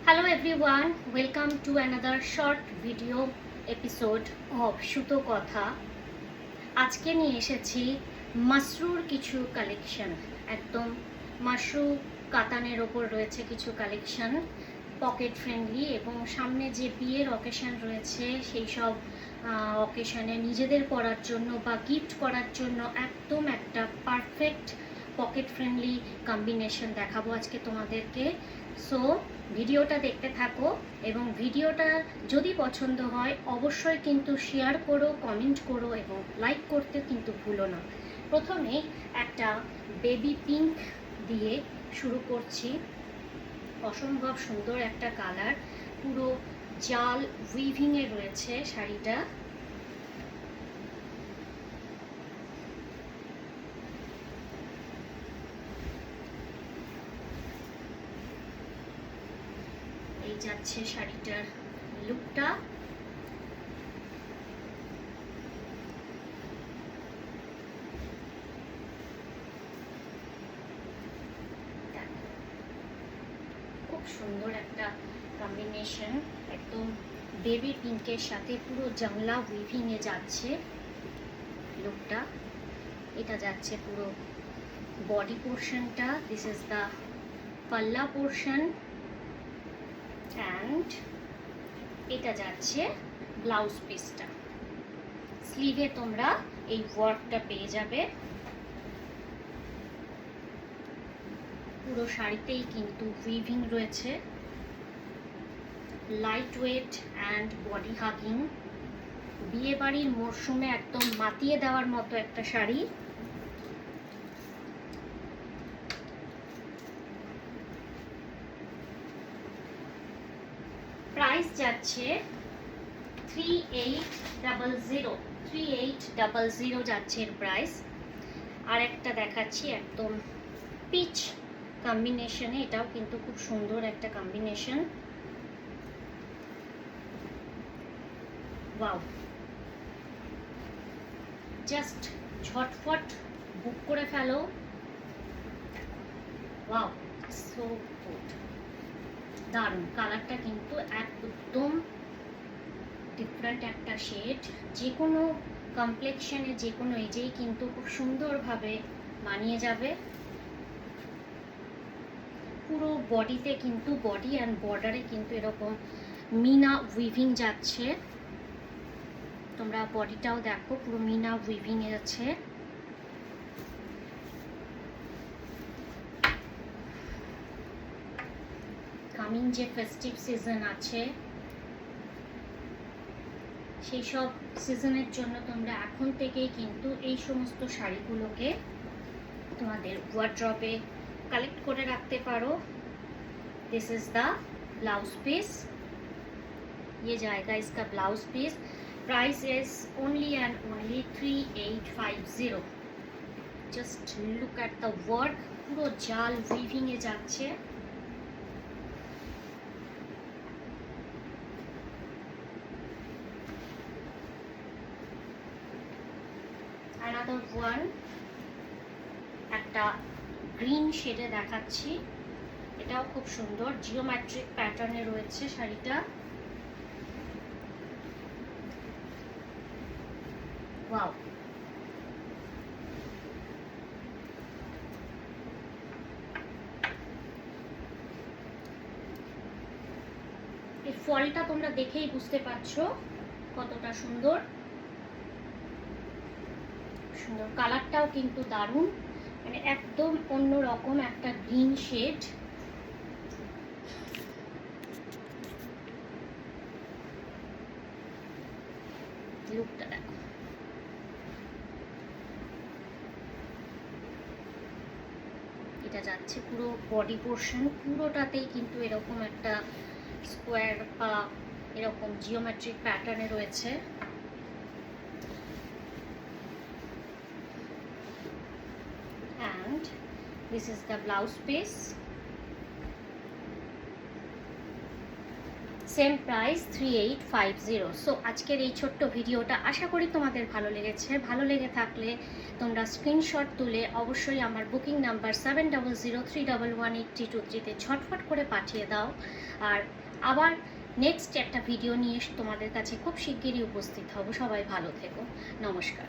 Hello everyone, welcome to another short video episode of সুতো কথা। আজকে নিয়ে এসেছি মাসরুর কিছু কালেকশন। একদম মাশরু কাতানের ওপর রয়েছে কিছু কালেকশন, পকেট ফ্রেন্ডলি এবং সামনে যে বিয়ের অকেশন রয়েছে সেই সব অকেশনে নিজেদের পরার জন্য বা গিফট করার জন্য একদম একটা পারফেক্ট পকেট ফ্রেন্ডলি কম্বিনেশন দেখাবো আজকে তোমাদেরকে। সো ভিডিওটা দেখতে থাকো এবং ভিডিওটা যদি পছন্দ হয় অবশ্যই কিন্তু শেয়ার করো, কমেন্ট করো এবং লাইক করতে কিন্তু ভুলো না। প্রথমে একটা বেবি পিঙ্ক দিয়ে শুরু করছি। অসম্ভব সুন্দর একটা কালার, পুরো জাল উইভিংয়ে রয়েছে শাড়িটা। এই যাচ্ছে শাড়িটার লুকটা। খুব সুন্দর একটা কম্বিনেশন, একদম বেবি পিঙ্কের সাথে পুরো জাংলা উইভিংয়ে যাচ্ছে লুকটা। এটা যাচ্ছে পুরো বডি পোর্শনটা, দিস ইজ দ্য পাল্লা পোর্শন অ্যান্ড এটা যাচ্ছে ব্লাউজ পিসটা। স্লিভে তোমরা এই ওয়ার্কটা পেয়ে যাবে। পুরো শাড়িতেই কিন্তু উইভিং রয়েছে, light weight and body hugging. বিয়ে বাড়ির মরশুমে একদম মাতিয়ে দেওয়ার মতো একটা শাড়ি। প্রাইস যাচ্ছে 3800 যাচ্ছে এর প্রাইস। আর একটা দেখাচ্ছি একদম পিচ কম্বিনেশনে, এটাও কিন্তু খুব সুন্দর একটা কম্বিনেশন। ওয়াও, জাস্ট ঝটফট বুক করে ফেলো। ওয়াও, সো গুড, দারুণ। কালারটা কিন্তু একদম ডিফারেন্ট একটা শেড, যে কোনো কমপ্লেক্সনে যে কোনো এজেই কিন্তু খুব সুন্দরভাবে মানিয়ে যাবে। পুরো বডিতে কিন্তু বডি অ্যান্ড বর্ডারে কিন্তু এরকম মিনা উইভিং যাচ্ছে। তোমরা বডিটাও দেখো, পুরো মিনা উইভিং আছে। কামিং যে ফেস্টিভ সিজন আছে সেই সব সিজনের জন্য তোমরা এখন থেকেই কিন্তু এই সমস্ত শাড়িগুলোকে তোমাদের ওয়ার্ড্রবে কালেক্ট করে রাখতে পারো। This is the blouse piece, ये जाएगा इसका blouse piece. Price is only and only 3850। Just look at the work, পুরো জাল উইভিং এ যাচ্ছে। another one একটা গ্রিন শেডে দেখাচ্ছি, এটাও খুব সুন্দর জিওমেট্রিক প্যাটার্নে রয়েছে শাড়িটা। ওয়াও, এই ফলটা তোমরা দেখেই বুঝতে পারছো কতটা সুন্দর। সুন্দর কালারটাও কিন্তু দারুণ, মানে একদম অন্যরকম একটা গ্রিন শেড। লুকটা দেখো, এটা যাচ্ছে পুরো বডি পোর্শন, পুরোটাতেই কিন্তু এরকম একটা স্কোয়ার বা এরকম জিওমেট্রিক প্যাটার্নে রয়েছে। and this is the blouse piece. Same price 3850। So আজকের এই ছোট্ট ভিডিওটা আশা করি তোমাদের ভালো লেগেছে। ভালো লেগে থাকলে তোমরা স্ক্রিনশট তুলে অবশ্যই আমার বুকিং নাম্বার 7003118323 ঝটফট করে পাঠিয়ে দাও। আর আবার নেক্সট একটা ভিডিও নিয়ে তোমাদের কাছে খুব শিগগিরই উপস্থিত হব। সবাই ভালো থেকো। নমস্কার।